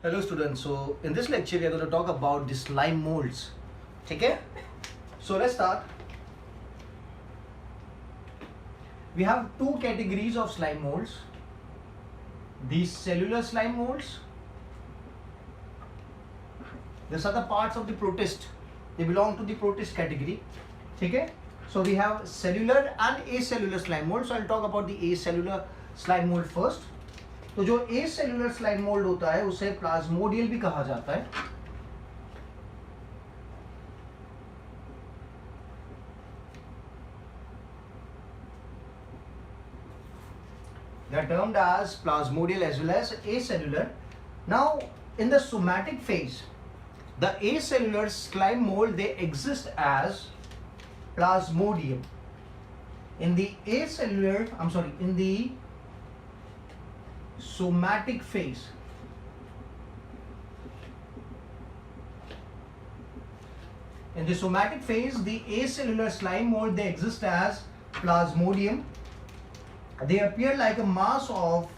Hello students, so in this lecture we are going to talk about the slime molds. Okay, so let's start. We have two categories of slime molds. These cellular slime molds, these are the parts of the protist, they belong to the protist category. Okay, so we have cellular and acellular slime mold. So I'll talk about the acellular slime mold first. तो जो एसेल्युलर slime mould होता है उसे प्लाज्मोडियल भी कहा जाता है. They are termed as plasmodial as well as acellular. Now, in the somatic phase, the acellular slime mold they exist as plasmodium. In the somatic phase, the acellular slime mold they exist as plasmodium. They appear like a mass of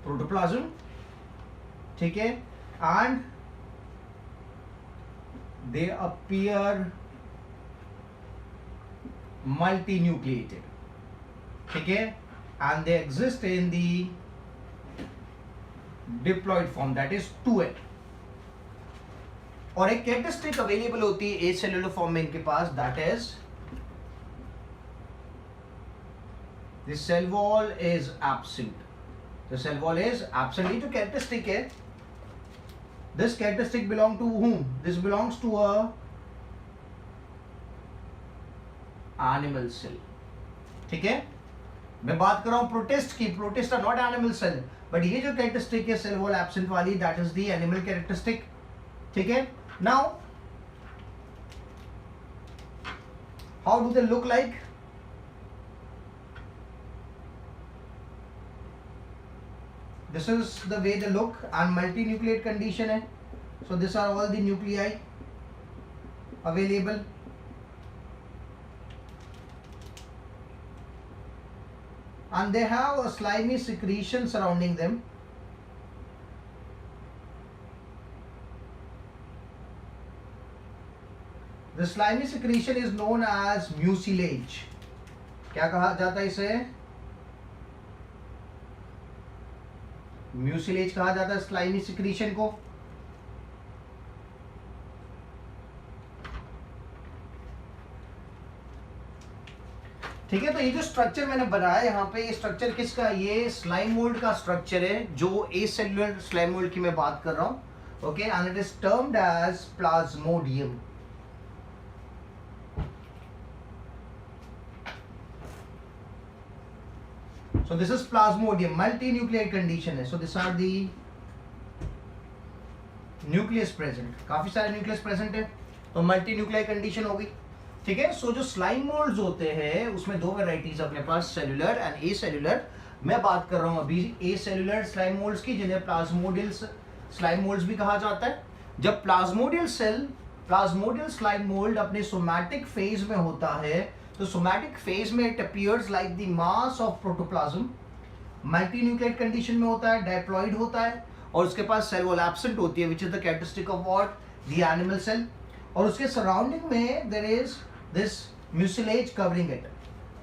protoplasm. ठीक है, and they appear multinucleated. ठीक है, and they exist in the diploid form, that is 2N. और एक characteristic available होती है एसेल्युलर form में इनके पास, that is the cell wall is absent. The cell wall is absent. ये जो कैरेक्टरिस्टिक है, this characteristic belong to whom? This belongs to a animal cell. ठीक है, मैं बात कर रहा हूं प्रोटिस्ट की. Protist are not animal cell, but ये जो कैरेक्टरिस्टिक है सेल वॉल एब्सेंट वाली, that is the animal characteristic. ठीक है, now how do they look like? This is the way they look, and multinucleate condition है. So these are all the nuclei available. And they have a slimy secretion surrounding them. The slimy secretion is known as mucilage. क्या कहा जाता है इसे? Mucilage कहा जाता है slimy secretion को. ठीक है, तो ये जो स्ट्रक्चर मैंने बनाया यहाँ पे, ये स्ट्रक्चर किसका? ये स्लाइम मोल्ड का स्ट्रक्चर है, जो एसेल्युलर स्लाइम मोल्ड की मैं बात कर रहा हूँ. Okay, and it is termed as plasmodium. So this is plasmodium, multinucleate condition है. So these are the nucleus present. काफी सारे न्यूक्लियस प्रेजेंट है, तो मल्टीन्यूक्लियर कंडीशन होगी. ठीक है, सो जो स्लाइम मोल्ड्स होते हैं उसमें दो वेराइटीज अपने पास, सेल्युलर एंड एसेल्युलर. मैं बात कर रहा हूं अभी एसेल्युलर स्लाइम मोल्ड्स की, जिन्हें प्लाज्मोडियल स्लाइम मोल्ड्स भी कहा जाता है. जब प्लाज्मोडियल स्लाइम मोल्ड अपने सोमैटिक फेज में होता है, तो सोमैटिक फेज में it appears like the mass of protoplasm. Multinucleate condition में होता है, डायप्लॉइड होता है, और उसके पास सेल वॉल एब्सेंट होती है, which is the characteristic of what? The animal cell. और उसके सराउंडिंग में there is this mucilage covering it.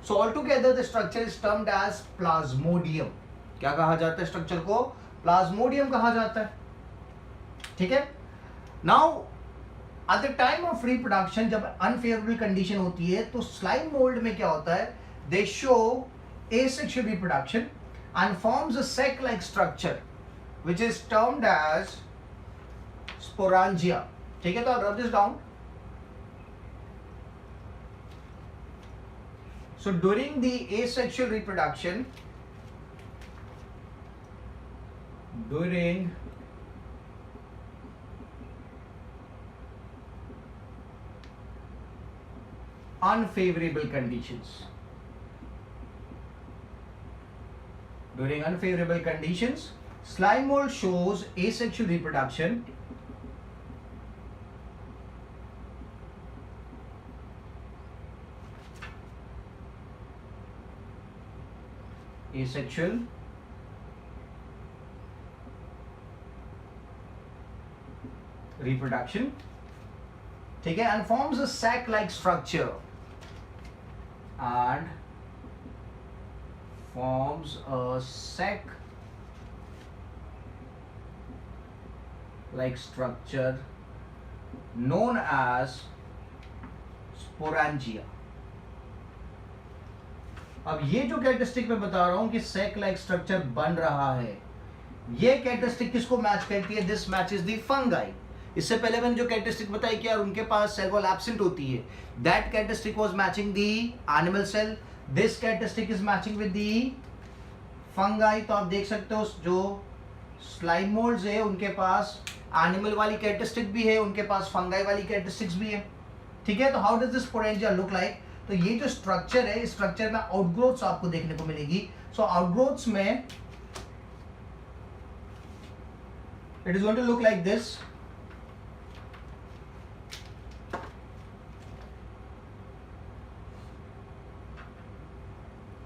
So all together the structure is termed as plasmodium. क्या कहा जाता है स्ट्रक्चर को? प्लाज्मोडियम कहा जाता है. ठीक है, now at the time of reproduction, जब अनफेवरेबल कंडीशन होती है, तो स्लाइम मोल्ड में क्या होता है? दे show asexual reproduction and forms a sac like structure which is termed as sporangia. ठीक है, तो I'll rub this down. So during the asexual reproduction, during unfavorable conditions, slime mold shows asexual reproduction asexual reproduction, ठीक है, and forms a sac-like structure and forms a sac-like structure known as sporangia. अब ये जो characteristic मैं बता रहा हूं कि सेक लाइक स्ट्रक्चर बन रहा है, ये कैरेक्टरिस्टिक किसको मैच करती है? This matches the fungi. इससे पहले मैंने जो कैरेक्टरिस्टिक बताई कि यार उनके पास सेल वॉल एब्सेंट होती है, that characteristic was matching the animal cell. This characteristic is matching with the fungi. तो आप देख सकते हो जो स्लाइम मोल्ड्स है उनके पास एनिमल वाली कैरेक्टरिस्टिक भी है, उनके पास फंगाई वाली कैरेक्टरिस्टिक्स भी है, ठीक है. तो how does this sporangia look like? तो ये जो स्ट्रक्चर है, इस स्ट्रक्चर में आउटग्रोथ्स आपको देखने को मिलेगी. सो आउटग्रोथ्स में it is going to look like this.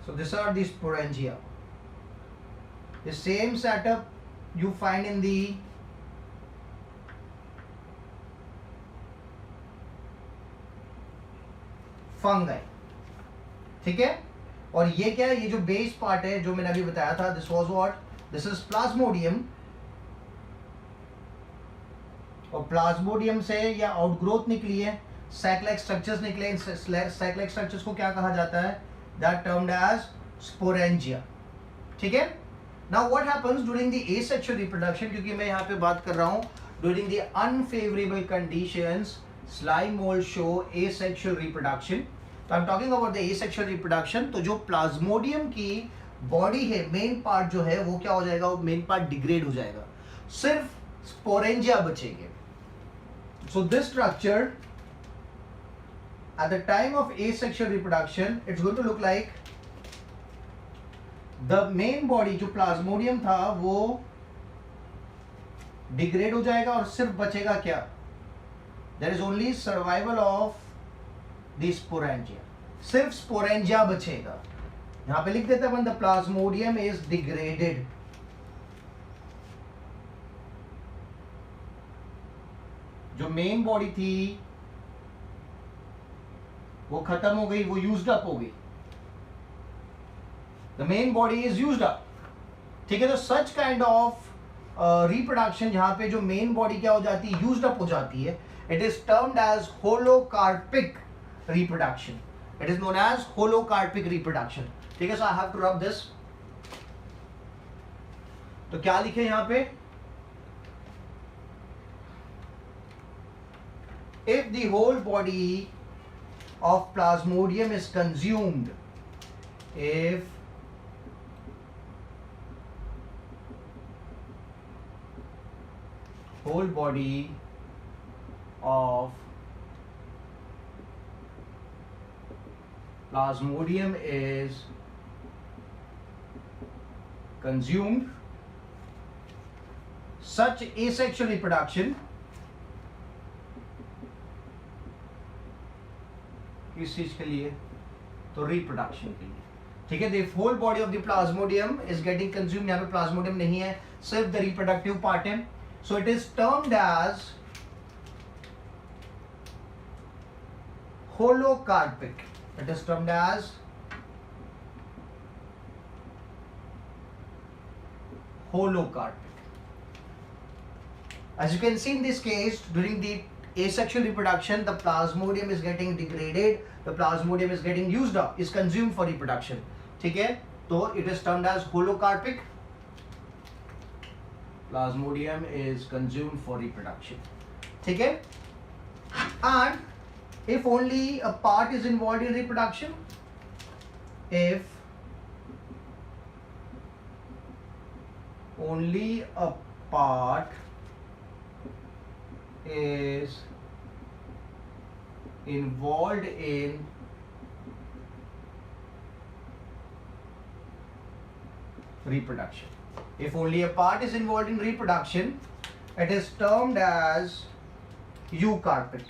So these are the sporangia. The same setup you find in the fungi. ठीक है. और ये क्या है? ये जो बेस पार्ट है जो मैंने अभी बताया था, this was what? This is Plasmodium. और प्लाज्मोडियम से या आउटग्रोथ निकली है, सैक-लाइक स्ट्रक्चर्स निकले. इन सैक-लाइक स्ट्रक्चर्स को क्या कहा जाता है? That termed as sporangia. ठीक है. Now what happens during the asexual reproduction? क्योंकि मैं यहाँ पे बात कर रहा हूँ during the unfavourable conditions slime mold show asexual reproduction. तो I am talking about the asexual reproduction. तो जो प्लाज्मोडियम की बॉडी है, मेन पार्ट जो है वो क्या हो जाएगा? वो मेन पार्ट डिग्रेड हो जाएगा, सिर्फ स्पोरेंजिया बचेंगे. So this structure at the time of asexual reproduction it's going to look like the main body जो प्लाज्मोडियम था वो डिग्रेड हो जाएगा और सिर्फ बचेगा क्या? there is only survival of the sporangia. सिर्फ स्पोरेंजिया बचेगा. यहां पे लिख देता है when the plasmodium is degraded. जो मेन बॉडी थी वो खत्म हो गई, वो यूज्ड अप हो गई. The main body is used up. ठीक है. तो सच काइंड ऑफ रिप्रोडक्शन जहां पे जो मेन बॉडी क्या हो जाती है? यूज्ड अप हो जाती है. It is termed as holocarpic reproduction. It is known as holocarpic reproduction. ठीक है. So I have to rub this. तो क्या लिखे यहां पे? If the whole body of plasmodium is consumed, if whole body of plasmodium is consumed, such asexual reproduction किस चीज के लिए? तो रिप्रोडक्शन के लिए. ठीक है. The whole body of the plasmodium is getting consumed. यहां पे प्लाज्मोडियम नहीं है, सिर्फ द रिप्रोडक्टिव पार्ट है. So it is termed as holocarpic. It is termed as holocarpic. As you can see in this case, during the asexual reproduction, the plasmodium is getting degraded, the plasmodium is getting used up, is consumed for reproduction. ठीक है. तो it is termed as holocarpic. Plasmodium is consumed for reproduction. ठीक है. And if only a part is involved in reproduction, if only a part is involved in reproduction. If only a part is involved in reproduction, it is termed as eucarpic.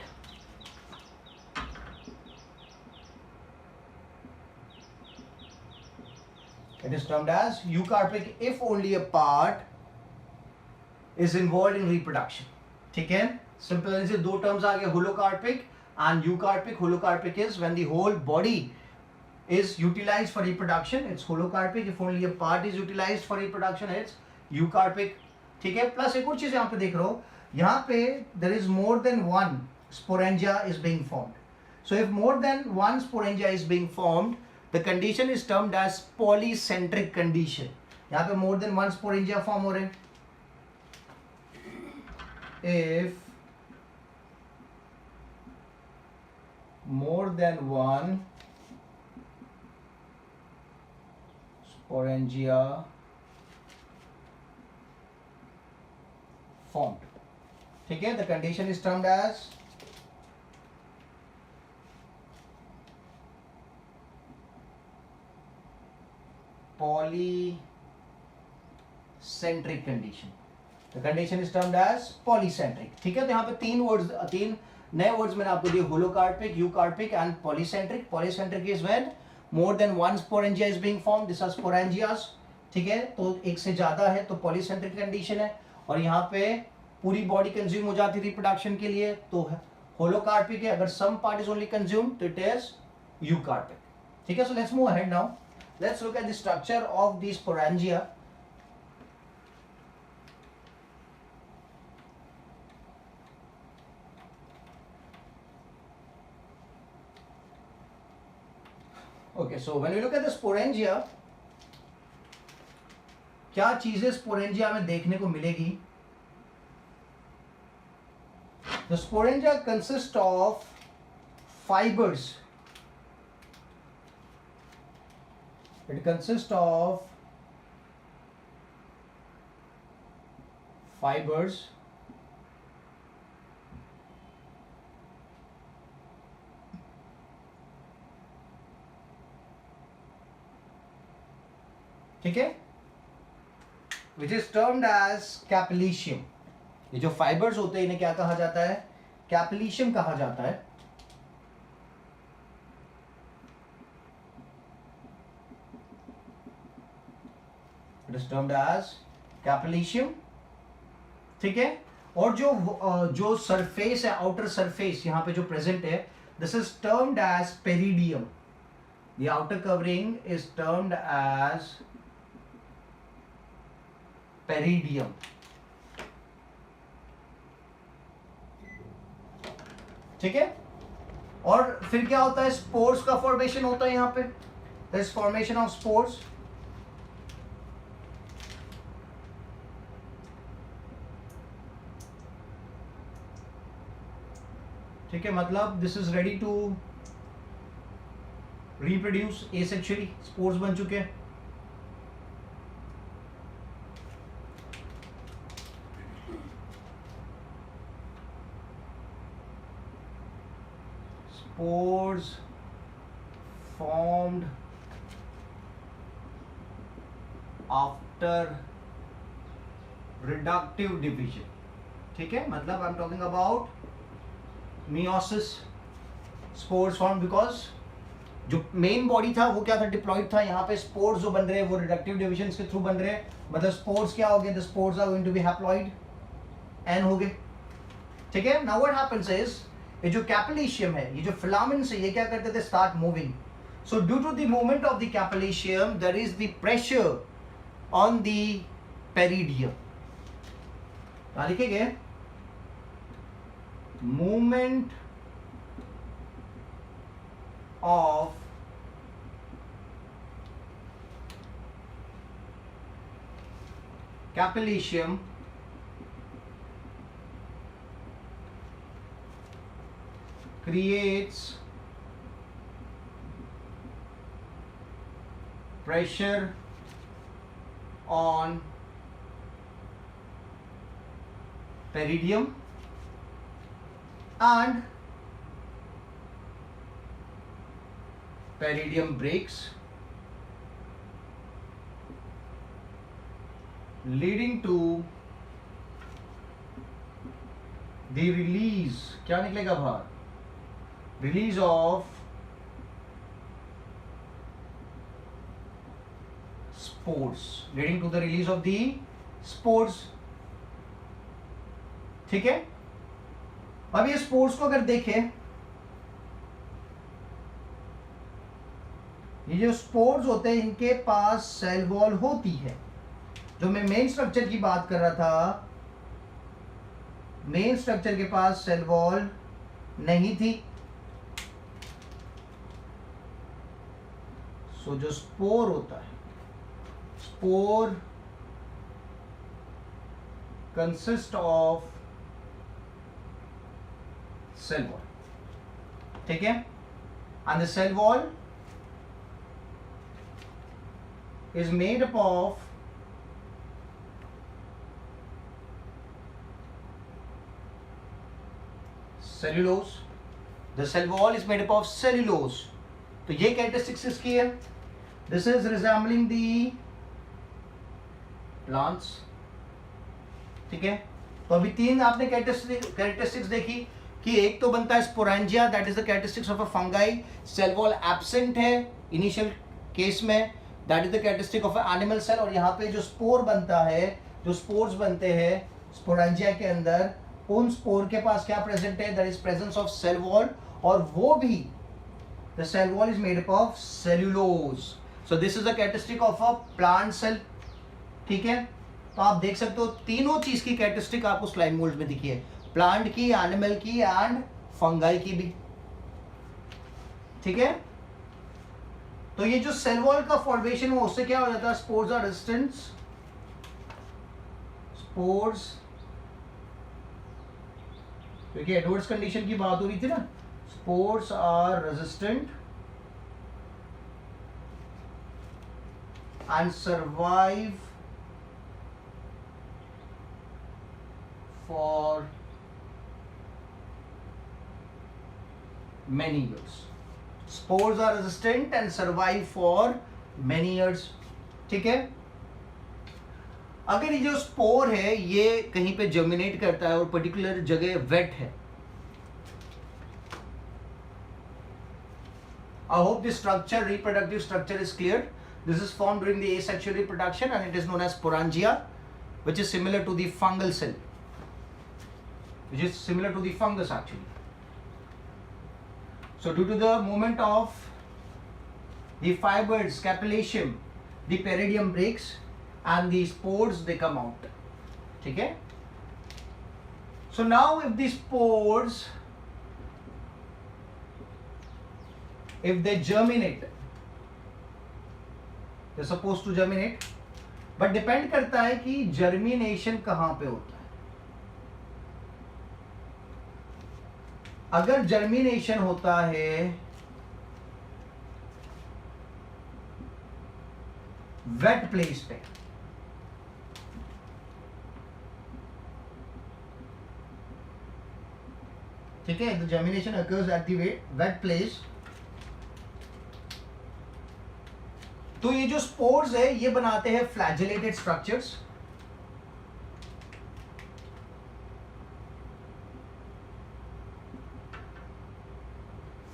It is termed as eucarpic if only a part is involved in reproduction. ठीक है, simple से दो terms आ गए, होलोकार्पिक and eucarpic. Holocarpic is when the whole body is utilized for reproduction. It's holocarpic. If only a part is utilized for reproduction, it's eucarpic. ठीक है, plus एक और चीज यहाँ पे देख रहे हो, यहाँ पे there is more than one sporangia is being formed. So if more than one sporangia is being formed, the condition is termed as polycentric condition. यहाँ पे more than one sporangia form हो रहे हैं. If more than one sporangia formed, ठीक है, the condition is termed as polycentric condition. The condition is termed as polycentric. ठीक है, तो यहाँ पे तीन नए वर्ड्स मैंने आपको दिए, holocarpic, eucarpic and polycentric. Polycentric is when more than one sporangia is being formed. This are sporangias. ठीक है, तो एक से ज्यादा है तो पॉलीसेंट्रिक कंडीशन है. और यहाँ पे पूरी बॉडी कंज्यूम हो जाती है रिप्रोडक्शन के लिए तो होलोकार्पिक है. अगर some part is only consume तो इट इज यूकार्पिक. ठीक है, so let's move ahead now. Let's look at the structure of the sporangia. Okay, so when we look at the sporangia, क्या चीजें स्पोरेंजिया में देखने को मिलेगी? The sporangia consists of fibers. It consists of fibers ठीक है, which is termed as कैपिलिशियम. ये जो फाइबर्स होते हैं इन्हें क्या कहा जाता है? कैपिलिशियम कहा जाता है. It is termed as capillitium. ठीक है, और जो सरफेस है, आउटर सरफेस यहाँ पे जो प्रेजेंट है, this is termed as peridium. The outer covering is termed as peridium. ठीक है, और फिर क्या होता है? स्पोर्स का फॉर्मेशन होता है. यहां पे दिस फॉर्मेशन ऑफ स्पोर्स. ठीक है, मतलब this is ready to reproduce asexually. Spores बन चुके हैं. Spores formed after reductive division. ठीक है, मतलब I am talking about meiosis. Spores form because जो मेन बॉडी था वो क्या था? डिप्लॉइड था. यहाँ पे स्पोर्स जो बन रहे हैं वो रिडक्टिव डिविजन के थ्रू बन रहे हैं. मतलब स्पोर्स क्या हो गए? The spores are going to be haploid n हो गए. ठीक है, नाउ व्हाट हैपेंस इज, ये जो कैपिलिशियम है, ये जो फिलामेंट्स है, ये क्या करते थे? Start moving. So due to the movement of the capillitium there is the pressure on the peridium. क्या लिखेंगे? Movement of capillitium creates pressure on peridium and peridium breaks, leading to the release. क्या निकलेगा बाहर? Release of spores, leading to the release of the spores. ठीक है, अब ये spores को अगर देखें, ये जो स्पोर्स होते हैं इनके पास सेल वॉल होती है। जो मैं मेन स्ट्रक्चर की बात कर रहा था, मेन स्ट्रक्चर के पास सेल वॉल नहीं थी। सो जो स्पोर होता है, spore consist of cell wall, ठीक है, and the cell wall is made up of cellulose. The cell wall is made up of cellulose. तो ये कैरेक्टरिस्टिक्स इसकी है. This is resembling the plants. ठीक है, तो अभी तीन आपने कैरेक्टरिस्टिक्स देखी कि एक तो बनता है sporangia, that is the characteristics of a fungi. Cell wall absent है इनिशियल केस में, that is the characteristic of animal cell. और यहाँ पे जो स्पोर बनता है, जो स्पोर्स बनते हैं स्पोरेंजिया के अंदर, उन स्पोर के पास क्या प्रेजेंट है, that is presence of cell wall. और वो भी the cell wall is made up of cellulose. So this is the characteristic of a plant cell. ठीक है, तो आप देख सकते हो तीनों चीज की कैरेक्टरिस्टिक आपको स्लाइम मोल्ड में दिखी है, प्लांट की, एनिमल की एंड फंगाई की भी. ठीक है, तो ये जो सेल वॉल का फॉर्मेशन हुआ उससे क्या हो जाता है, स्पोर्स आर रेजिस्टेंट, स्पोर्स, क्योंकि एडवर्स कंडीशन की बात हो रही थी ना, spores are resistant and survive for many years. Spores are resistant and survive for many years. ठीक है, अगर ये जो स्पोर है ये कहीं पे जर्मिनेट करता है और पर्टिकुलर जगह वेट है, I hope this structure, reproductive structure is clear. This is formed during the asexual reproduction and it is known as sporangia, which is similar to the fungal cell, which is similar to the fungus actually. So due to the movement of the fibers, scapulaceum, the peridium breaks and the spores they come out. ठीक है, so now if the spores, if they germinate, they're supposed to germinate, but depend करता है कि germination कहाँ पे होता है. अगर जर्मिनेशन होता है वेट प्लेस पे, ठीक है, the germination occurs at the wet place, तो ये जो स्पोर्स है ये बनाते हैं flagellated structures.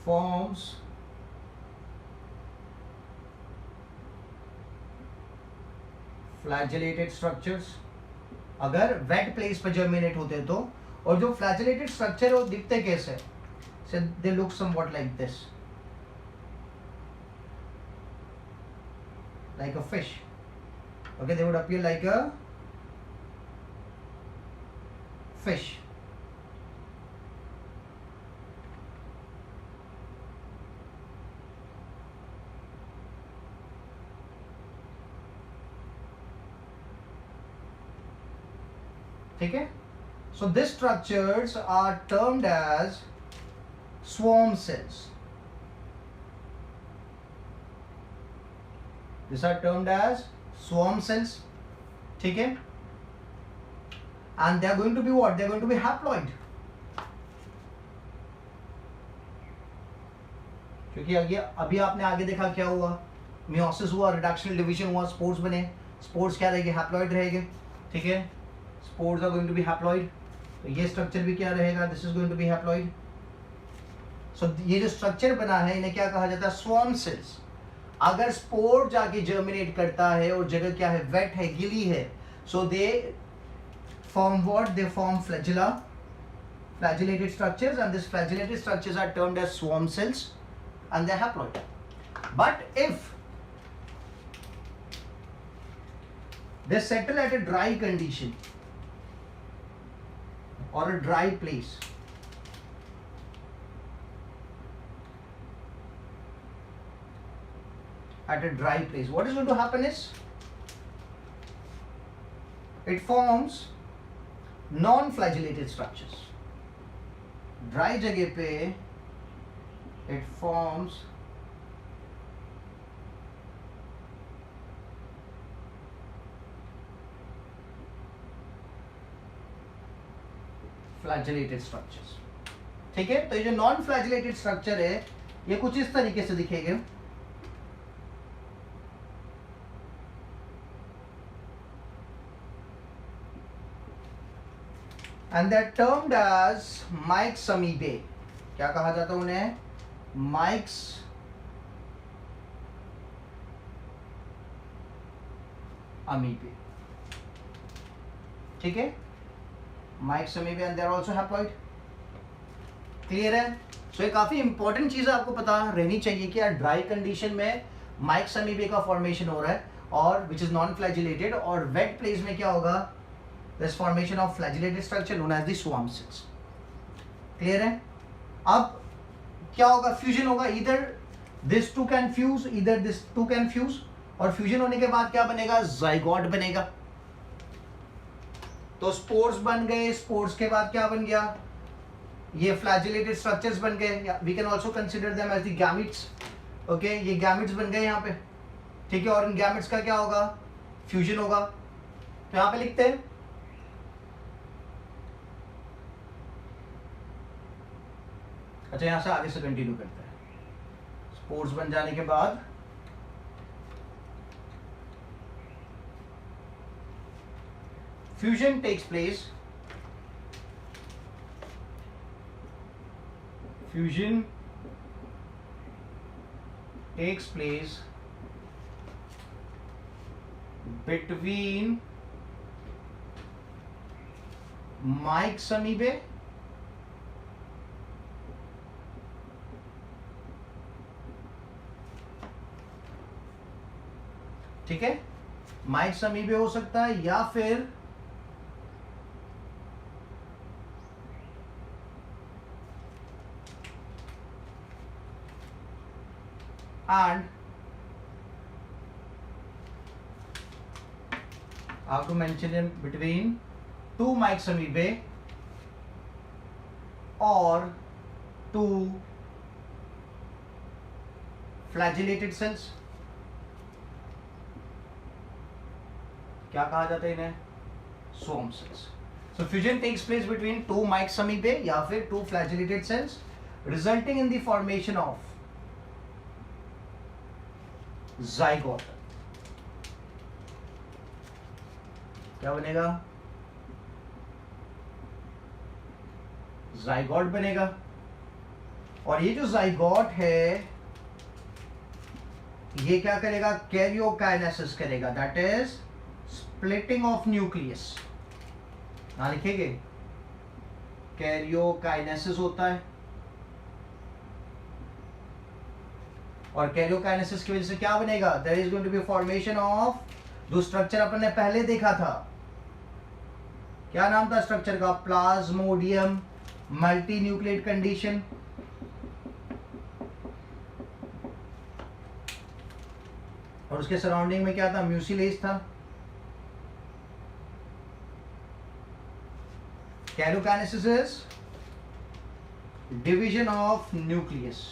Forms flagellated structures. अगर वेट प्लेस पर जर्मिनेट होते हैं तो, और जो फ्लैजेलेटेड स्ट्रक्चर है वो दिखते कैसे, so they look somewhat like this, like a fish. Okay, they would appear like a fish. ठीक है, so these structures are termed as swarm cells. These are termed as swarm cells. ठीक है, and they are going to be what? They are going to be haploid. क्योंकि अभी आपने आगे देखा क्या हुआ, मियोसिस हुआ, रिडक्शनल डिवीजन हुआ, स्पोर्स बने. स्पोर्स क्या रहेंगे, हैप्लॉइड रहेंगे. ठीक है, spores are going to be haploid, तो ये स्ट्रक्चर भी क्या रहेगा, this is going to be haploid. So ये जो स्ट्रक्चर बना है इन्हें क्या कहा जाता है, स्वॉर्म सेल्स. अगर स्पोर जाके जर्मिनेट करता है और जगह क्या है, वेट है, गिली है, so they form what, they form flagella, flagellated structures, and these flagellated structures are termed as swarm cells and they are haploid. But if they settle at a dry condition or a dry place, what is going to happen is it forms non-flagellated structures. Dry जगह पे it forms flagellated structures. ठीक है, तो ये जो non flagellated structure है ये कुछ इस तरीके से दिखेंगे। And they're termed as Meigs amoebae. क्या कहा जाता है उन्हें? Meigs amoebae. ठीक है, Meigs amoebae and they're also haploid. Clear है? सो ये काफी इंपॉर्टेंट चीज आपको पता रहनी चाहिए कि यार ड्राई कंडीशन में Meigs amoebae का फॉर्मेशन हो रहा है और विच इज नॉन फ्लैजिलेटेड, और वेट प्लेस में क्या होगा, this formation of flagellated structure known as the swarm cells. Clear है? अब क्या होगा, फ्यूजन होगा, either this two can fuse, either this two can fuse, और फ्यूजन होने के बाद क्या बनेगा, जाइगोट बनेगा। तो स्पोर्स बन गए, स्पोर्स के बाद क्या बन गया, ये फ्लैजिलेटेड स्ट्रक्चर्स बन गए, we can also consider them as the gametes. Okay, ये गैमिट्स बन गए यहाँ पे, ठीक है, और इन गैमिट्स का क्या होगा, फ्यूजन होगा। तो यहाँ पे लिखते हैं अच्छा, यहां से आगे से कंटिन्यू करते हैं। स्पोर्स बन जाने के बाद fusion takes place, fusion takes place between Meigs amoebae ठीक है, Meigs amoebae हो सकता है या फिर and I have to mention in between two Meigs amoebae or two flagellated cells। क्या कहा जाता है इन्हें, swarm cells। So fusion takes place between two Meigs amoebae या फिर two flagellated cells resulting in the formation of zygote। क्या बनेगा, zygote बनेगा। और ये जो जाइगोट है ये क्या करेगा, कैरियोकाइनेसिस करेगा, that is splitting of nucleus. यहां लिखेंगे कैरियोकाइनेसिस होता है, और कैरियोकाइनेसिस की वजह से क्या बनेगा, there is going to be formation of जो स्ट्रक्चर अपन ने पहले देखा था, क्या नाम था स्ट्रक्चर का, प्लाज्मोडियम मल्टी न्यूक्लिएट कंडीशन। और उसके सराउंडिंग में क्या था, म्यूसिलेज था। Karyokinesis is division of nucleus.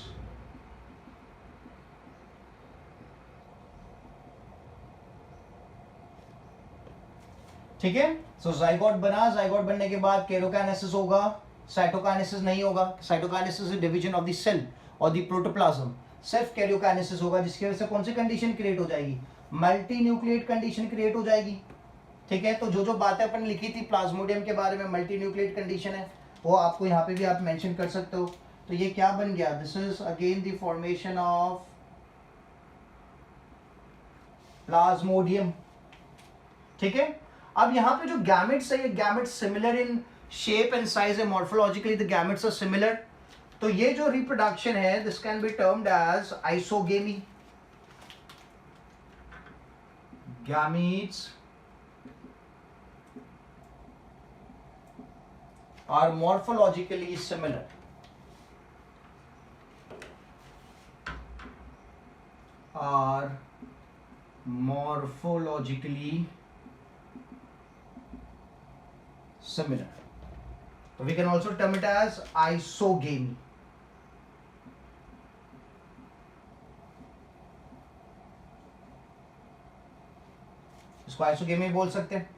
ठीक है, सो जाइगोट बना, जाइगोट बनने के बाद कैरियोकाइनेसिस होगा, साइटोकाइनेसिस नहीं होगा। Cytokinesis is division of the cell और द प्रोटोप्लाज्म। सिर्फ कैरियोकाइनेसिस होगा, जिसकी वजह से कौन सी कंडीशन क्रिएट हो जाएगी, मल्टी न्यूक्लिएट कंडीशन क्रिएट हो जाएगी। ठीक है, तो जो जो बातें अपन ने लिखी थी प्लाज्मोडियम के बारे में, मल्टी न्यूक्लिएट कंडीशन है, वो आपको यहाँ पे भी आप मेंशन कर सकते हो। तो ये क्या बन गया, this is again the formation of plasmodium. ठीक है, अब यहां पे जो गैमेट्स है, ये gametes similar in shape and size है, morphologically the gametes are similar. तो ये जो रिप्रोडक्शन है, this can be termed as isogamy. Gametes are morphologically similar. Are morphologically similar. So we can also term it as isogamy. इसको isogamy बोल सकते हैं।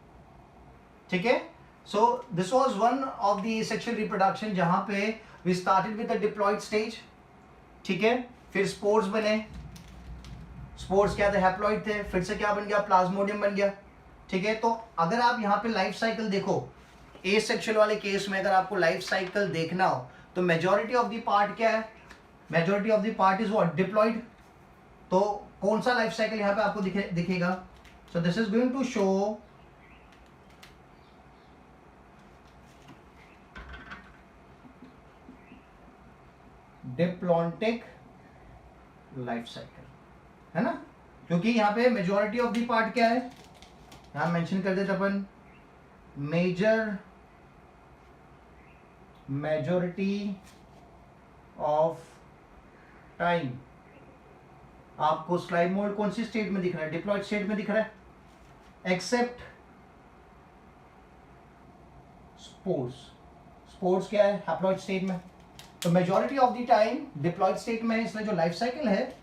ठीक है, so this was one of the sexual reproduction जहां पे we started with the diploid stage। ठीक है, फिर स्पोर्स बने, स्पोर्स क्या थे, हैप्लॉइड थे, फिर से क्या बन गया, प्लाज्मोडियम बन गया। ठीक है, तो अगर आप यहाँ पे लाइफ साइकिल देखो, ए सेक्सुअल वाले केस में अगर आपको लाइफ साइकिल देखना हो तो मेजॉरिटी ऑफ द पार्ट क्या है, majority of the part is what, diploid. तो कौन सा लाइफ साइकिल यहाँ पे आपको दिखेगा, so this is going to show diplontic life cycle, है ना, क्योंकि यहाँ पे मेजॉरिटी ऑफ द पार्ट क्या है, यहाँ मेंशन कर देते अपन, मेजॉरिटी ऑफ टाइम आपको स्लाइम मोल्ड कौन सी स्टेट में दिख रहा है, डिप्लॉयड स्टेट में दिख रहा है, एक्सेप्ट स्पोर्स। स्पोर्स क्या है, हैप्लॉइड स्टेट में। तो majority of the time diploid state में है, इसलिए जो लाइफ साइकिल है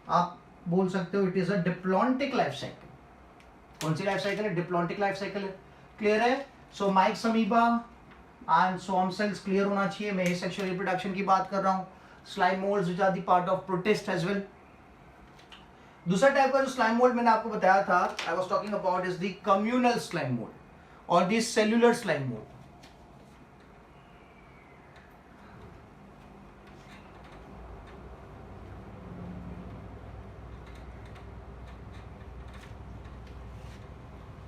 आप बोल सकते हो it is a diplontic life cycle. कौन सी लाइफ साइकिल है, डिप्लॉन्टिक लाइफ साइकिल है। क्लियर है, so myxamoeba and swarm cells clear होना चाहिए। मैं सेक्सुअल रिप्रोडक्शन की बात कर रहा हूँ। Slime moulds which are the part of protist as well. दूसरा टाइप का जो स्लाइम मोल्ड मैंने आपको बताया था, I was talking about is the communal slime mould और the cellular slime mould.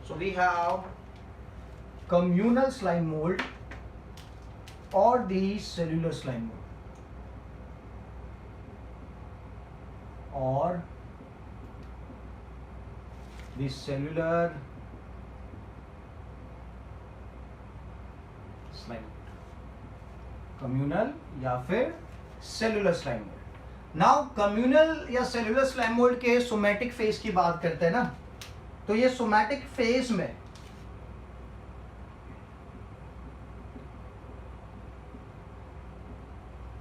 So we have communal slime mold or the cellular slime mold or the cellular slime mold, communal या फिर cellular slime mold। Now communal या cellular slime mold के somatic phase की बात करते हैं ना, तो ये सोमैटिक फेज में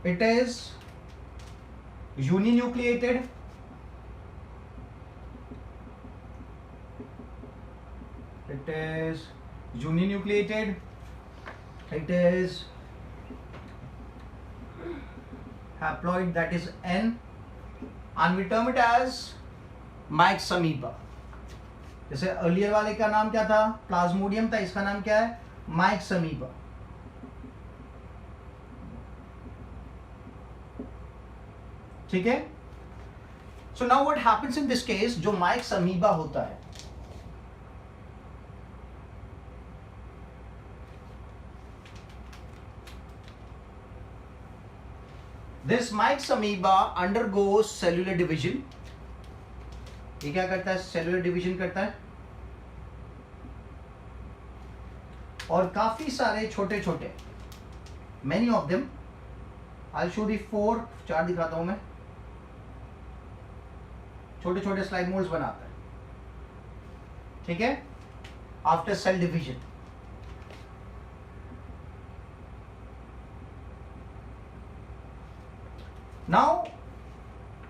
it is uninucleated, it is uninucleated, it is haploid, that is N, and we term it as myxamoeba। जैसे अर्लियर वाले का नाम क्या था, प्लाज्मोडियम था, इसका नाम क्या है, myxamoeba। ठीक है, so now what happens in this case, जो myxamoeba होता है, this myxamoeba undergoes cellular division। ये क्या करता है, सेलुलर डिवीजन करता है, और काफी सारे छोटे छोटे, many of them, I show the 4, 4 दिखाता हूं मैं, छोटे छोटे स्लाइम मोल्ड्स बनाता है। ठीक है, after sale division. Now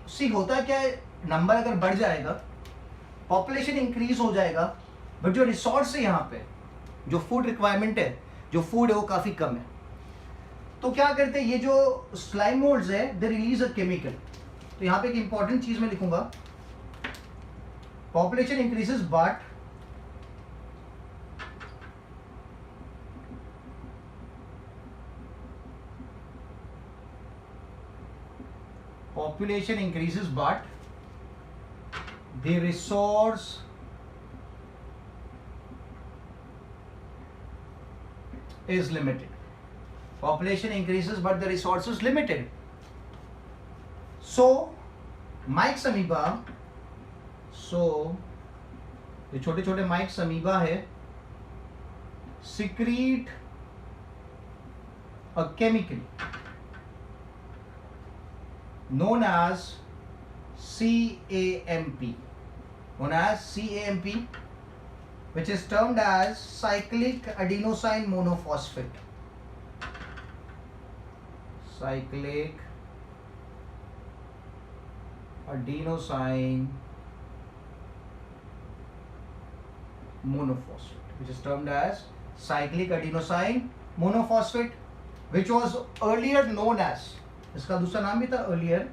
see होता क्या है, नंबर अगर बढ़ जाएगा, पॉपुलेशन इंक्रीज हो जाएगा, बट जो रिसोर्स है यहाँ पे, जो फूड रिक्वायरमेंट है, जो फूड है वो काफी कम है। तो क्या करते हैं, ये जो स्लाइम मोल्ड्स है, दे रिलीज अ केमिकल। तो यहाँ पे एक इंपॉर्टेंट चीज मैं लिखूंगा, population increases but population increases but the resource is limited. Population increases but the resource is limited. So myxamoeba, so ये छोटे छोटे माइक्स अमीबा है, secrete a chemical known as CAMP, which is termed as cyclic adenosine monophosphate. Cyclic adenosine monophosphate, which is termed as cyclic adenosine monophosphate, which was earlier known as, इसका दूसरा नाम भी था earlier,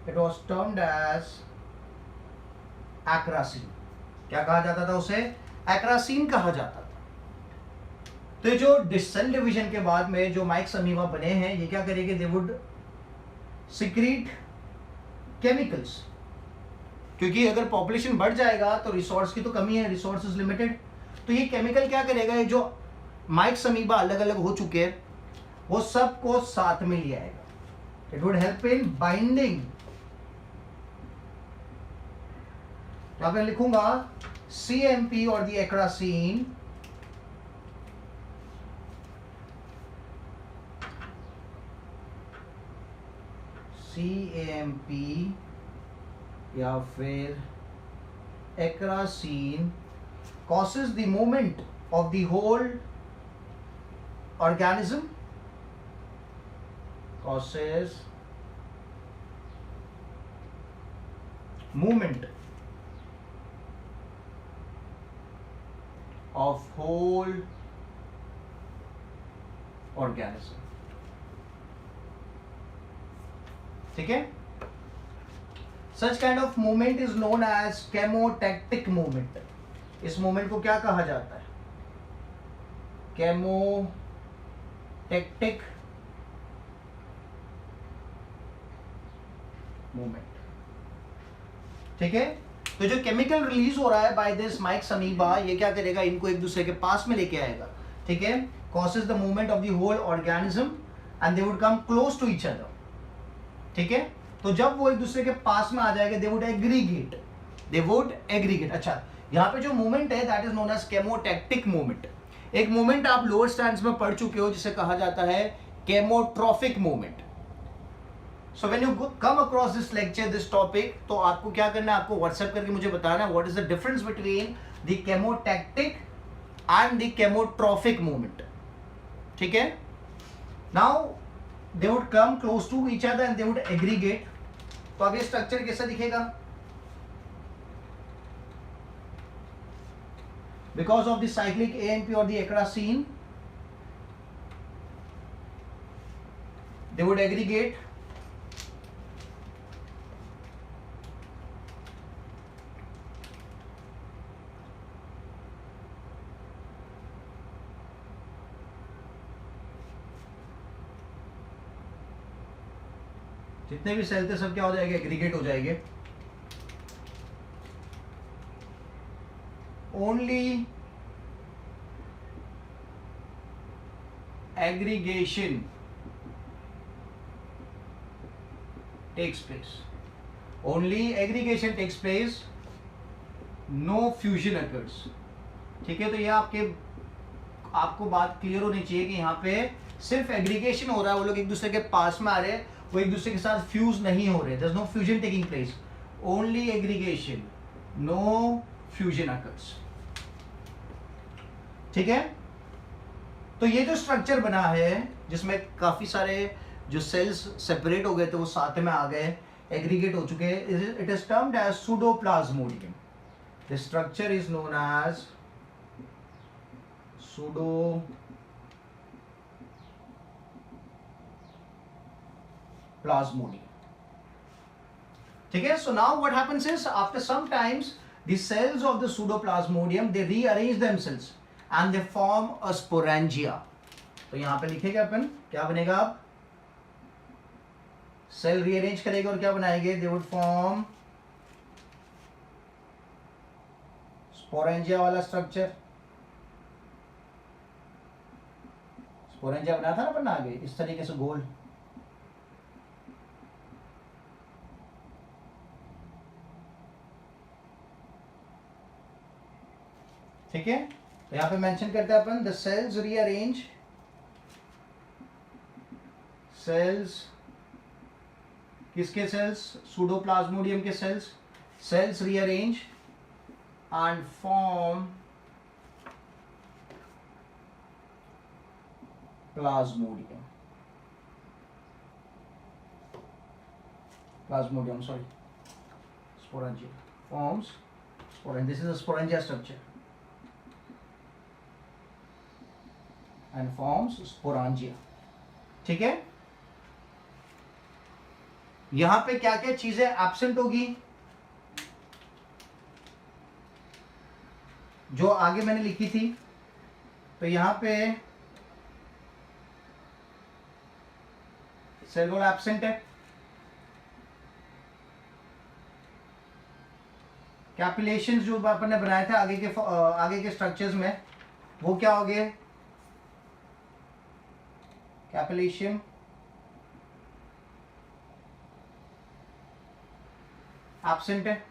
it was termed as acracin. क्या कहा जाता था उसे? acracin कहा जाता था. तो ये जो सेल डिवीजन के बाद में जो माइक्स अमीबा बने हैं, ये क्या करेंगे? दे वुड सिक्रीट केमिकल्स, क्योंकि अगर पॉपुलेशन बढ़ जाएगा तो रिसोर्स की तो कमी है, रिसोर्स इज लिमिटेड. तो ये केमिकल क्या करेगा? ये जो माइक्स अमीबा अलग अलग हो चुके हैं वो सबको साथ में ले आएगा. It would help in binding. यहां पे लिखूंगा CMP और दी एक्रासीन CAMP या फिर acracin causes the movement of the whole organism, causes movement of whole organism. ठीक है? Such kind of movement is known as chemotactic movement. इस movement को क्या कहा जाता है? Chemotactic movement. ठीक है? तो जो केमिकल रिलीज हो रहा है बाय दिस माइक्स अमीबा, ये क्या करेगा? इनको एक दूसरे के पास में लेके आएगा. ठीक है? Causes the movement of the whole organism and they would come close to each other. ठीक है? तो जब वो एक दूसरे के पास में आ जाएगा, दे वुड एग्रीगेट. अच्छा, यहाँ पे जो मूवमेंट है that is known as chemotactic movement. एक मूवमेंट आप लोअर स्टैंड्स में पढ़ चुके हो जिसे कहा जाता है chemotrophic movement. So when you come across this lecture, this topic, तो आपको क्या करना है? आपको व्हाट्सएप करके मुझे बताना है what is the difference between the chemotactic and the chemotrophic movement. ठीक है? Now they would come close to each other and they would aggregate. तो अब ये स्ट्रक्चर कैसा दिखेगा? Because of the cyclic AMP or the acracin, they would aggregate. जितने भी cell थे सब क्या हो जाएंगे? एग्रीगेट हो जाएंगे. Only aggregation takes place. Only aggregation takes place, no fusion occurs. ठीक है? तो ये आपको बात क्लियर होनी चाहिए कि यहाँ पे सिर्फ एग्रीगेशन हो रहा है, वो लोग एक दूसरे के पास में आ रहे हैं, वो एक दूसरे के साथ फ्यूज नहीं हो रहे. There's no fusion taking place. Only aggregation. No fusion occurs. ठीक है? तो ये जो स्ट्रक्चर बना है जिसमें काफी सारे जो सेल्स सेपरेट हो गए थे वो साथ में आ गए, एग्रीगेट हो चुके हैं. It is termed as pseudoplasmodium. The structure is known as plasmodium. ठीक है? So now what happens is after some times the cells of the pseudoplasmodium they rearrange themselves and they form a sporangia. तो यहां पे लिखेगा अपन क्या बनेगा? अब cell rearrange करेगा और क्या बनाएंगे? They would form स्पोरेंजिया वाला स्ट्रक्चर, स्पोरेंजिया बनाया था ना अपन आगे इस तरीके से गोल, ठीक है। तो यहां पे मेंशन करते हैं अपन द सेल्स रीअरेंज, सेल्स किसके सेल्स, सूडोप्लाज्मोडियम के cells, cells rearrange and form plasmodium, sorry, sporangia forms sporangia, this is a sporangia structure and forms sporangia, ठीक है। यहां पे क्या क्या चीजें एब्सेंट होगी, जो आगे मैंने लिखी थी, तो यहां पे सेल वॉल एब्सेंट है, कैपिलेशंस जो अपन ने बनाए थे आगे के स्ट्रक्चर्स में, वो क्या हो गए, कैपिलेशन एब्सेंट है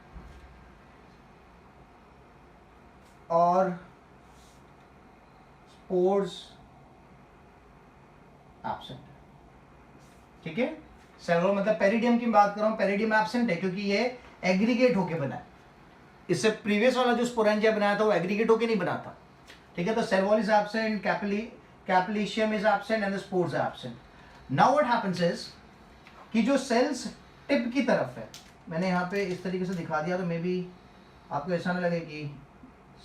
और स्पोर्स एब्सेंट है, ठीक है। सेल वॉल मतलब पेरिडियम की बात कर रहा हूं, पेरिडियम एब्सेंट है क्योंकि ये एग्रीगेट होके बना है, इससे प्रीवियस वाला जो स्पोरेंजिया बनाया था वो एग्रीगेट होके नहीं बना था, ठीक है। तो cell wall is absent, capillitium is absent and the spores are absent. Now what happens is कि जो सेल्स टिप की तरफ है, मैंने यहाँ पे इस तरीके से दिखा दिया तो मे बी आपको ऐसा ना लगे कि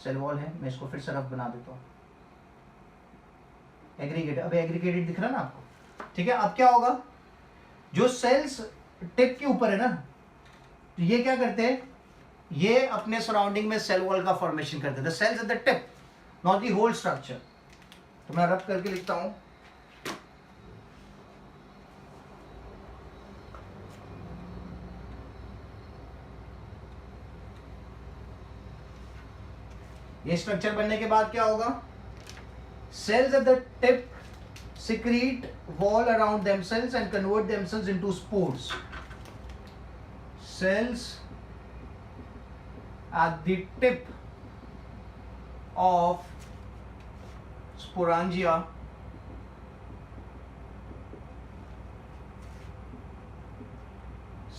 सेल वॉल है, मैं इसको फिर से रफ बना देता हूँ, एग्रीगेट, अब एग्रीगेटेड दिख रहा है ना आपको, ठीक है। अब क्या होगा, जो सेल्स टिप के ऊपर है ना, तो ये क्या करते हैं, ये अपने सराउंडिंग में सेल वॉल का फॉर्मेशन करते हैं, the cells at the tip not the whole structure. तो मैं रफ करके लिखता हूं, ये स्ट्रक्चर बनने के बाद क्या होगा, cells at the tip secrete wall around themselves and convert themselves into spores. Cells at the tip of sporangia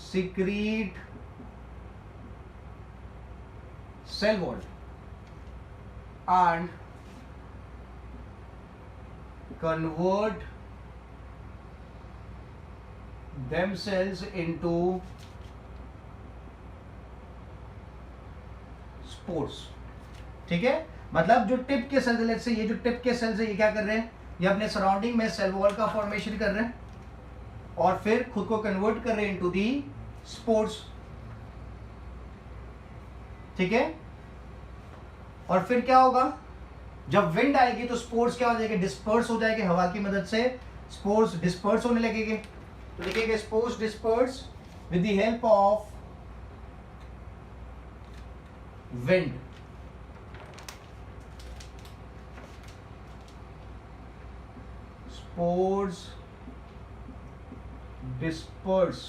secrete cell wall and convert themselves into spores, ठीक है। मतलब जो टिप के सेल्स से, ये जो टिप के सेल्स है ये क्या कर रहे हैं, ये अपने सराउंडिंग में सेल वॉल का फॉर्मेशन कर रहे हैं और फिर खुद को कन्वर्ट कर रहे हैं इनटू दी स्पोर्स, ठीक है। और फिर क्या होगा, जब विंड आएगी तो स्पोर्स क्या हो जाएंगे, डिस्पर्स हो जाएंगे, हवा की मदद से स्पोर्स डिस्पर्स होने लगेंगे। तो लिखेंगे spores disperse with the help of wind, spores disperse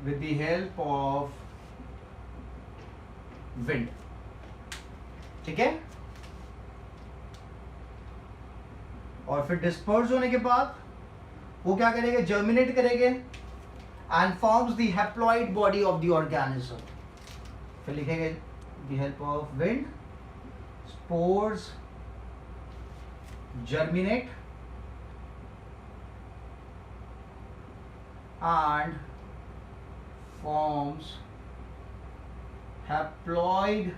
with the help of wind, ठीक है। और फिर डिस्पर्स होने के बाद वो क्या करेंगे, जर्मिनेट करेंगे and forms the haploid body of the organism. फिर लिखेंगे the help of wind, spores germinate and forms haploid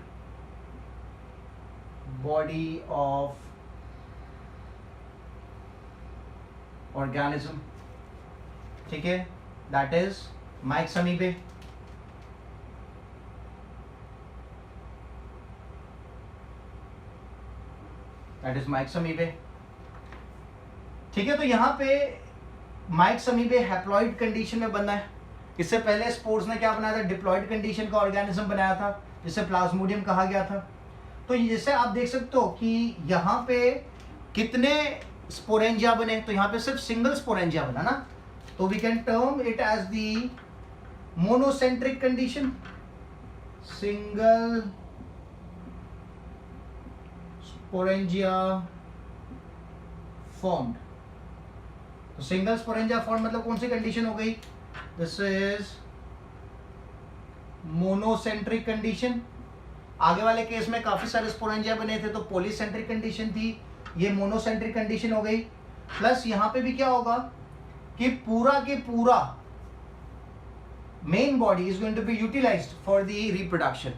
body of organism, ठीक है। that is myxamoeba, ठीक है। तो यहां पे myxamoeba हैप्लॉइड कंडीशन में बनना है, इससे पहले स्पोर्स ने क्या बनाया था, डिप्लॉयड कंडीशन का ऑर्गेनिज्म बनाया था जिसे प्लाज्मोडियम कहा गया था। तो जैसे आप देख सकते हो कि यहाँ पे कितने स्पोरेंजिया बने, तो यहाँ पे सिर्फ सिंगल स्पोरेंजिया बना ना, तो we can term it as the monocentric condition, single sporangia formed. तो सिंगल स्पोरेंजिया फॉर्म मतलब कौन सी कंडीशन हो गई, दिस इज मोनोसेंट्रिक कंडीशन। आगे वाले केस में काफी सारे स्पोरेंजिया बने थे तो पॉलीसेंट्रिक कंडीशन थी, ये मोनोसेंट्रिक कंडीशन हो गई। प्लस यहां पे भी क्या होगा कि पूरा के पूरा main body is going to be utilized for the reproduction.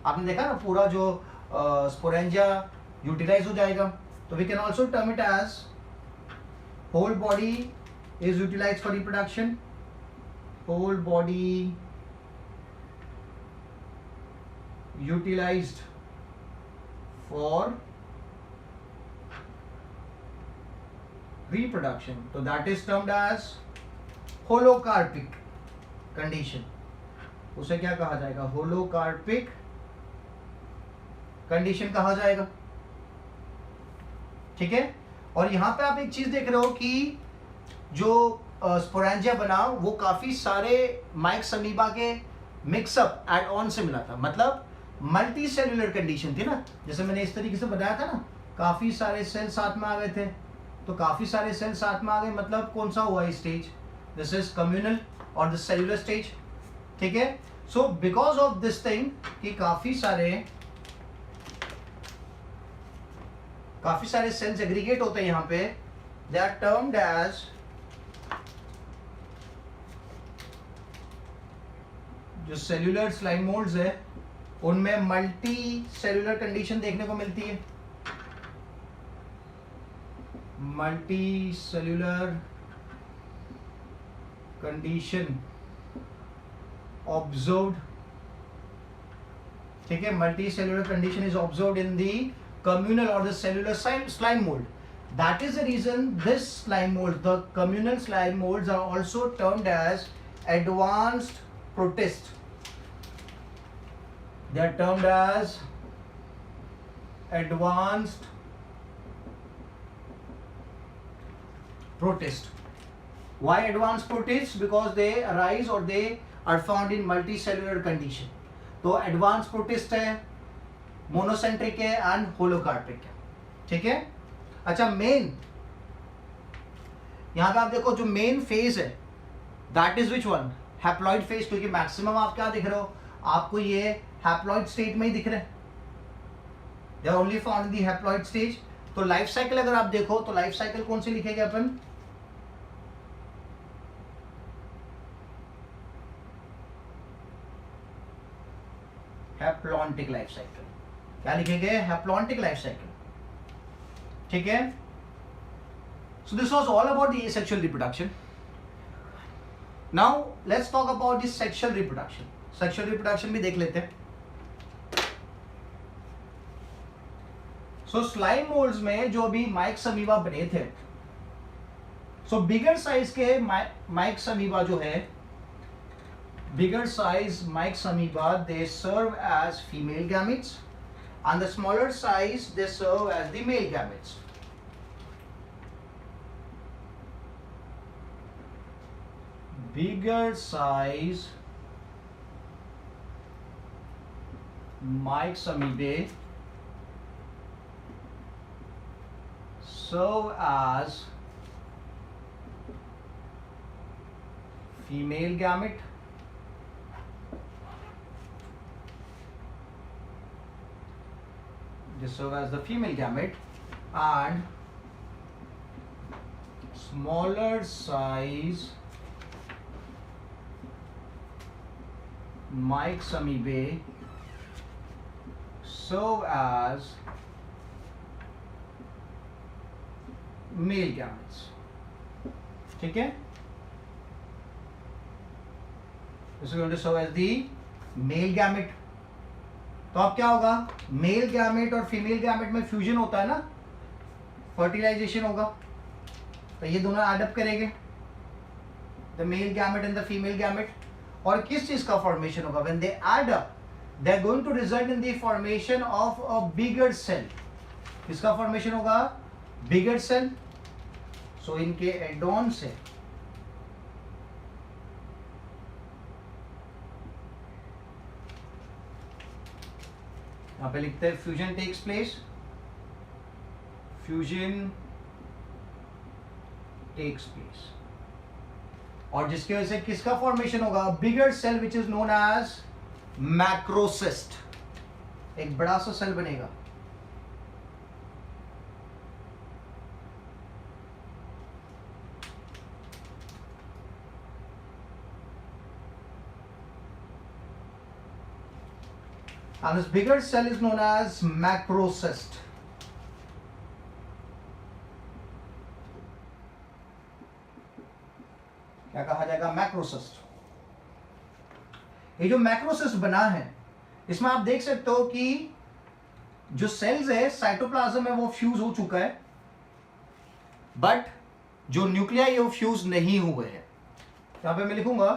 आपने देखा ना पूरा जो स्पोरेंजिया यूटिलाइज हो जाएगा। तो we can also term it as whole body is utilized for reproduction, whole body utilized for reproduction. So that is termed as holocarpic condition. उसे क्या कहा जाएगा, holocarpic condition कहा जाएगा। ठीक है, और यहां पे आप एक चीज देख रहे हो कि जो स्पोरेंजिया बना वो काफी सारे माइक्स अमीबा के मिक्सअप एड ऑन से मिला था, मतलब मल्टी सेल्यूलर कंडीशन थी ना, जैसे मैंने इस तरीके से बताया था ना, काफी सारे सेल साथ में आ गए थे। तो काफी सारे सेल साथ में आ गए मतलब कौन सा हुआ स्टेज, दिस इज कम्युनल और दिस सेल्यूलर स्टेज। ठीक है, so because of this thing कि काफी सारे सेल्स एग्रीगेट होते हैं यहाँ पे, दे आर टर्म्ड एज जो सेल्यूलर स्लाइम मोल्ड्स है उनमें मल्टी सेल्यूलर कंडीशन देखने को मिलती है, मल्टी सेल्यूलर कंडीशन ऑब्जर्व्ड। ठीक है, multi cellular condition is observed in the communal or the cellular slime mold. That is the reason this slime mold, the communal slime molds, are also termed as advanced protist. They are termed as advanced protist. Why advanced protist? Because they arise or they are found in multicellular condition. तो advanced protist है, monocentric है and होलोकार्पिक है। ठीक है, अच्छा main यहां पे आप देखो जो मेन फेज है that is which one, haploid phase, क्योंकि मैक्सिमम आप क्या दिख रहे हो, आपको ये हैप्लॉइड स्टेट में ही दिख रहे हैं, they are only found in the haploid stage. तो लाइफ साइकिल अगर आप देखो तो लाइफ साइकिल कौन सी लिखेंगे अपन, हैप्लॉन्टिक लाइफ साइकिल। क्या लिखेंगे, हैप्लॉन्टिक लाइफ साइकिल। ठीक है, so this was all about the asexual reproduction. Now let's talk about the sexual reproduction. Sexual reproduction भी देख लेते हैं। सो स्लाइम मोल्ड्स में जो भी माइक्स अमीबा बने थे, सो बिगर साइज के माइक्स अमीबा जो है, bigger size myxamoeba, they serve as female gametes and the smaller size they serve as the male gametes. Bigger size Mike's amoebae serve as female gamete serve as the female gamete, and smaller size Mike's amoebae serve as male gametes. ठीक है, this is going to serve as the male gamete. तो अब क्या होगा, male gamete और female gamete में fusion होता है ना, फर्टिलाइजेशन होगा, तो ये दोनों एडअप करेंगे, the male gamete and the female gamete. और किस चीज का फॉर्मेशन होगा? When they add up they are going to result in the formation of a bigger cell. किसका फॉर्मेशन होगा? Bigger cell. सो इनके एडॉन से यहां पे लिखते हैं fusion takes place. Fusion takes place और जिसकी वजह से किसका फॉर्मेशन होगा? Bigger cell which is known as macrocyst. एक बड़ा सा सेल बनेगा. And this bigger cell is known as macrocyst. क्या कहा जाएगा? मैक्रोसिस्ट. ये जो मैक्रोसिस्ट बना है इसमें आप देख सकते हो कि जो सेल्स है साइटोप्लाज्म में वो फ्यूज हो चुका है, बट जो न्यूक्लियाई है वो फ्यूज नहीं हुए हैं. यहां पे मैं लिखूंगा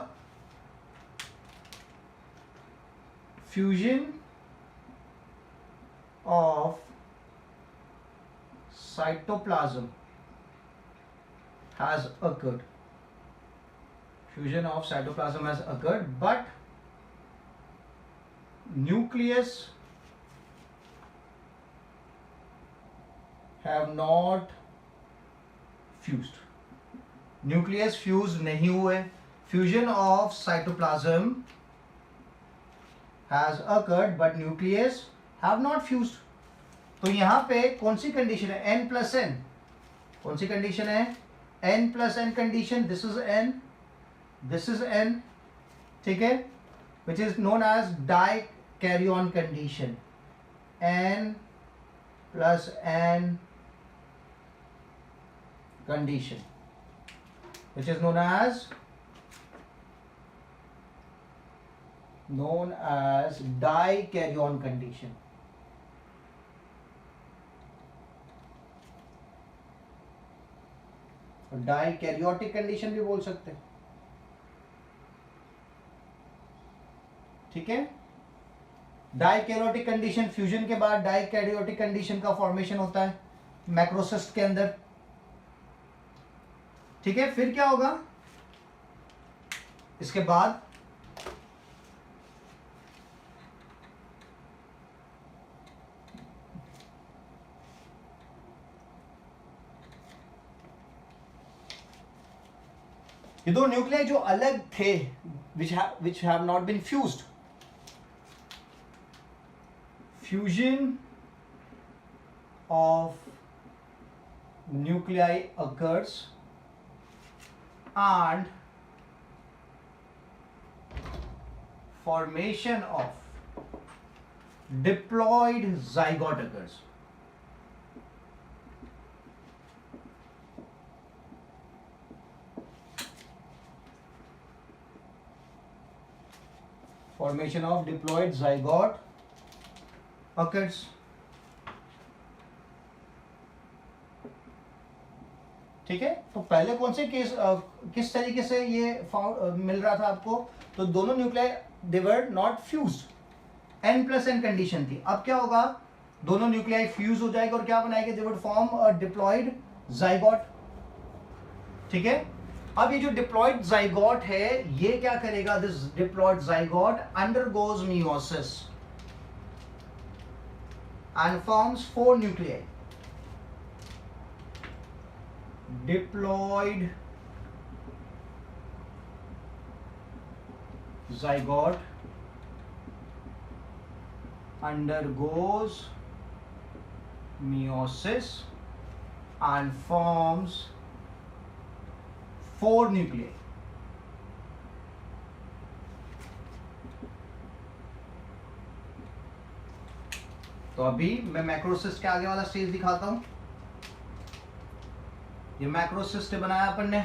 fusion of cytoplasm has occurred. Fusion of cytoplasm has occurred, but nucleus have not fused. Nucleus fuse नहीं हुए. Fusion of cytoplasm has occurred, but nucleus have not fused. तो यहां पे कौन सी कंडीशन है? n plus n. कौन सी कंडीशन है? n plus n condition. This is n, this is n. ठीक है, which is known as dikaryon condition. n plus n condition which is known as dikaryon condition. Dikaryotic condition भी बोल सकते हैं. ठीक है, die karyotic condition fusion के बाद डाई कैरियोटिक कंडीशन का फॉर्मेशन होता है मैक्रोसिस्ट के अंदर. ठीक है, फिर क्या होगा इसके बाद? ये दो न्यूक्लियाई जो अलग थे which have not been fused, fusion of nuclei occurs and formation of diploid zygote occurs. Formation of diploid zygote occurs. ठीक है, तो पहले कौन से केस किस तरीके से ये मिल रहा था आपको? तो दोनों nuclei they were not fused. n plus n condition थी. अब क्या होगा? दोनों न्यूक्लियाई फ्यूज हो जाएगा और क्या बनाएंगे? They would form a diploid zygote. ठीक है, अब ये जो डिप्लॉइड जाइगोट है ये क्या करेगा? This diploid zygote undergoes meiosis and forms 4 nuclei. Diploid zygote undergoes meiosis and forms 4 nuclei. तो अभी मैं मैक्रोसिस्ट के आगे वाला स्टेज दिखाता हूं. ये मैक्रोसिस्ट बनाया अपन ने.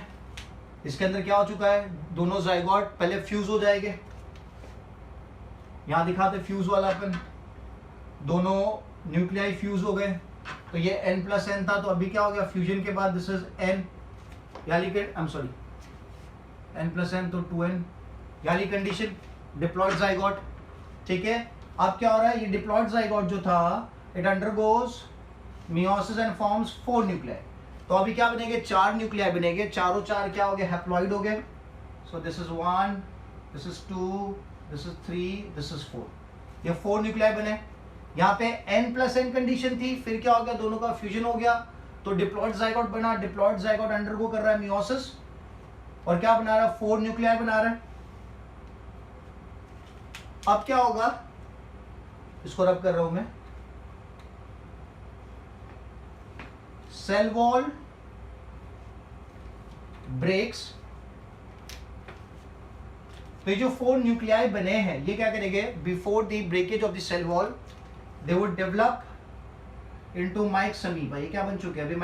इसके अंदर क्या हो चुका है? दोनों जाइगोट पहले फ्यूज हो जाएंगे. यहां दिखाते फ्यूज वाला अपन. दोनों न्यूक्लियाई फ्यूज हो गए. तो ये n प्लस n था, तो अभी क्या हो गया? फ्यूजन के बाद दिस इज n. यहाँ लिखे, I am sorry, n plus n तो 2n. यानी कंडीशन डिप्लॉयड जाइगोट, ठीक है। अब क्या हो रहा है, ये डिप्लॉयड जाइगोट जो था it undergoes meiosis and forms 4 nuclei. तो अभी क्या बनेंगे, 4 न्यूक्लियाई बनेंगे, चारों चार क्या हो गए, हैप्लॉइड हो गए। सो this is 1, this is 2, this is 3, this is 4, ये 4 न्यूक्लियाई बने। यहाँ पे n+n कंडीशन थी, फिर क्या हो गया, दोनों का फ्यूजन हो गया, तो डिप्लॉयड जाइगोट बना। डिप्लॉयड जाइगोट अंडरगो कर रहा है मियोसिस और क्या बना रहा है, 4 न्यूक्लियाई बना रहा है। अब क्या होगा, इसको रब कर रहा हूं मैं, सेल वॉल ब्रेक्स। तो ये जो 4 न्यूक्लियाई बने हैं ये क्या करेंगे, before the breakage of the cell wall they would develop into myxamoeba. ये क्या बन चुके हैं अभी,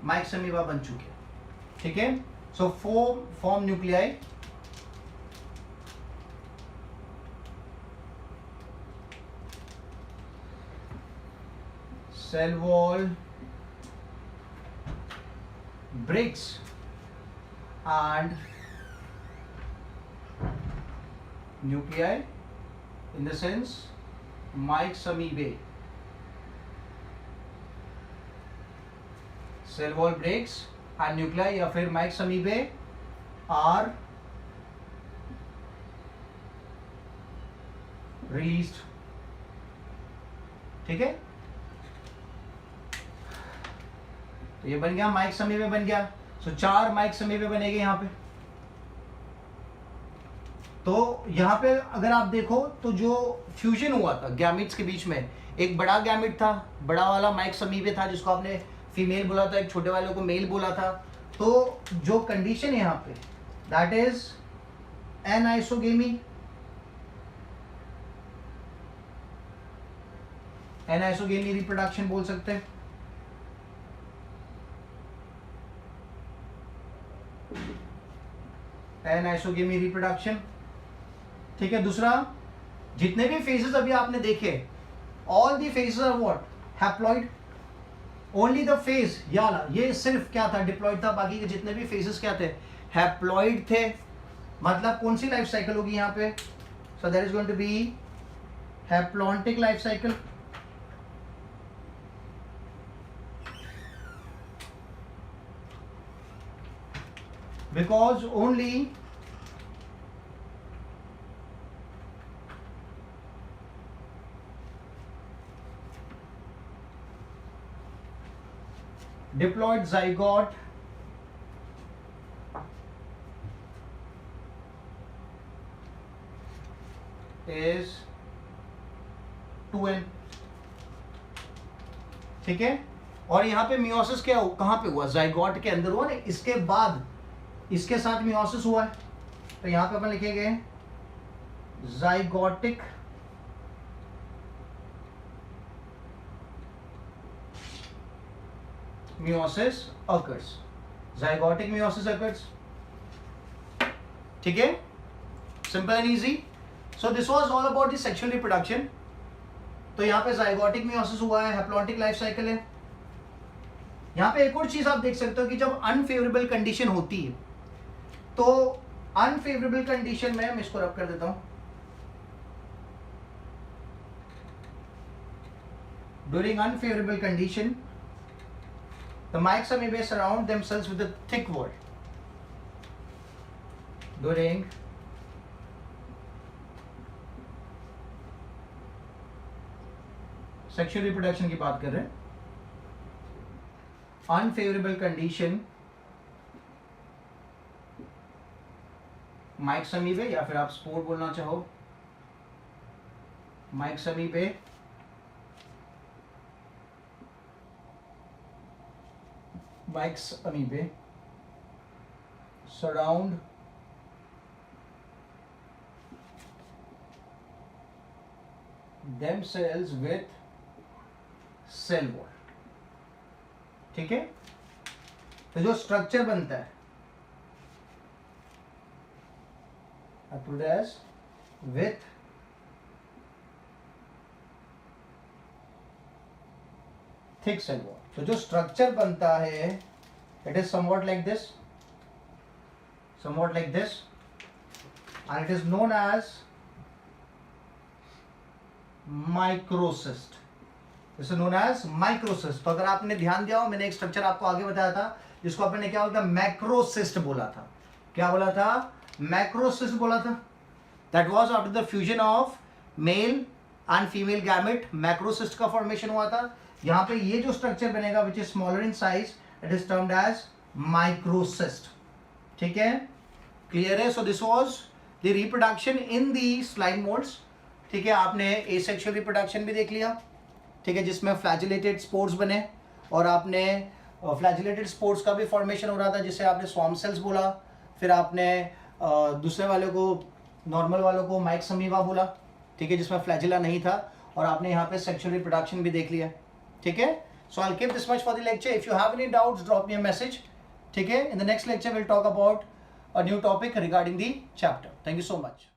माइक्सअमीबा बन चुके हैं, ठीक है। So form nuclei cell wall breaks and nuclei in the sense myxamoebae. Cell wall breaks and nuclei या फिर myxamoebae are released, ठीक है। तो ये बन गया माइक्सअमीबा बन गया। सो 4 माइक्सअमीबा बनेंगे यहाँ पे। तो यहाँ पे अगर आप देखो तो जो फ्यूजन हुआ था गैमिट्स के बीच में, एक बड़ा गैमिट था, बड़ा वाला माइक्सअमीबा था जिसको आपने फीमेल बोला था, एक छोटे वाले को मेल बोला था। तो जो कंडीशन है यहाँ पे that is anisogamy, anisogamy reproduction बोल सकते हैं। एनाइसोगेमी रिप्रोडक्शन, ठीक है। दूसरा, जितने भी फेजेस अभी आपने देखे, all the phases are what, haploid. Only the phase ये सिर्फ क्या था, डिप्लॉइड था, बाकी के जितने भी फेजेस क्या थे, हैप्लॉइड थे। मतलब कौन सी लाइफ साइकिल होगी यहाँ पे, so that is going to be haplontic life cycle. Because only diploid zygote is 2n, ठीक है। और यहाँ पे मियोसिस क्या कहाँ पे हुआ, जाइगोट के अंदर हुआ ना, इसके बाद इसके साथ मियोसिस हुआ है। तो यहां पे अपन लिखेंगे zygotic meiosis occurs, zygotic meiosis occurs, ठीक है। Simple and easy. So this was all about the sexual reproduction. तो यहाँ पे जाइगोटिक मियोसिस हुआ है, हैप्लॉन्टिक लाइफ साइकिल है। यहाँ पे एक और चीज आप देख सकते हो कि जब अनफेवरेबल कंडीशन होती है तो अनफेवरेबल कंडीशन में, मैं इसको रब कर देता हूं, during unfavourable condition the myxamoebae surround themselves with a thick wall. During sexual reproduction की बात कर रहे हैं, अनफेवरेबल कंडीशन myxamoebae या फिर आप स्पोर बोलना चाहो, myxamoebae surround themselves with cell wall, ठीक है। तो जो स्ट्रक्चर बनता है with thick cell wall, तो जो स्ट्रक्चर बनता है it is somewhat like this, and it is known as microcyst. This is known as microcyst. तो अगर आपने ध्यान दिया हो, मैंने एक स्ट्रक्चर आपको आगे बताया था जिसको अपने क्या बोला था, मैक्रोसिस्ट बोला था. क्या बोला था? मैक्रोसिस्ट बोला था. That was after the fusion of male and female gamete, मैक्रोसिस्ट का फॉर्मेशन हुआ था. यहाँ पे ये जो स्ट्रक्चर बनेगा which is smaller in size, it is termed as microcyst. ठीक है, क्लियर है? So this was the reproduction in the slime moulds. ठीक है, आपने एसेक्सुअल रिप्रोडक्शन भी देख लिया. ठीक है, जिसमें फ्लैजिलेटेड स्पोर्स बने, और आपने फ्लैजिलेटेड स्पोर्स का भी फॉर्मेशन हो रहा था जिसे आपने स्वार्म सेल्स बोला. फिर आपने दूसरे वाले को, नॉर्मल वालों को माइक्समीवा बोला. ठीक है, जिसमें फ्लैजिला नहीं था. और आपने यहाँ पे सेक्सुअल रिप्रोडक्शन भी देख लिया. ठीक है, so I will keep this much for the lecture. If you have any doubts, drop me a message. ठीक है, in the next lecture will talk about a new topic regarding the chapter. Thank you so much.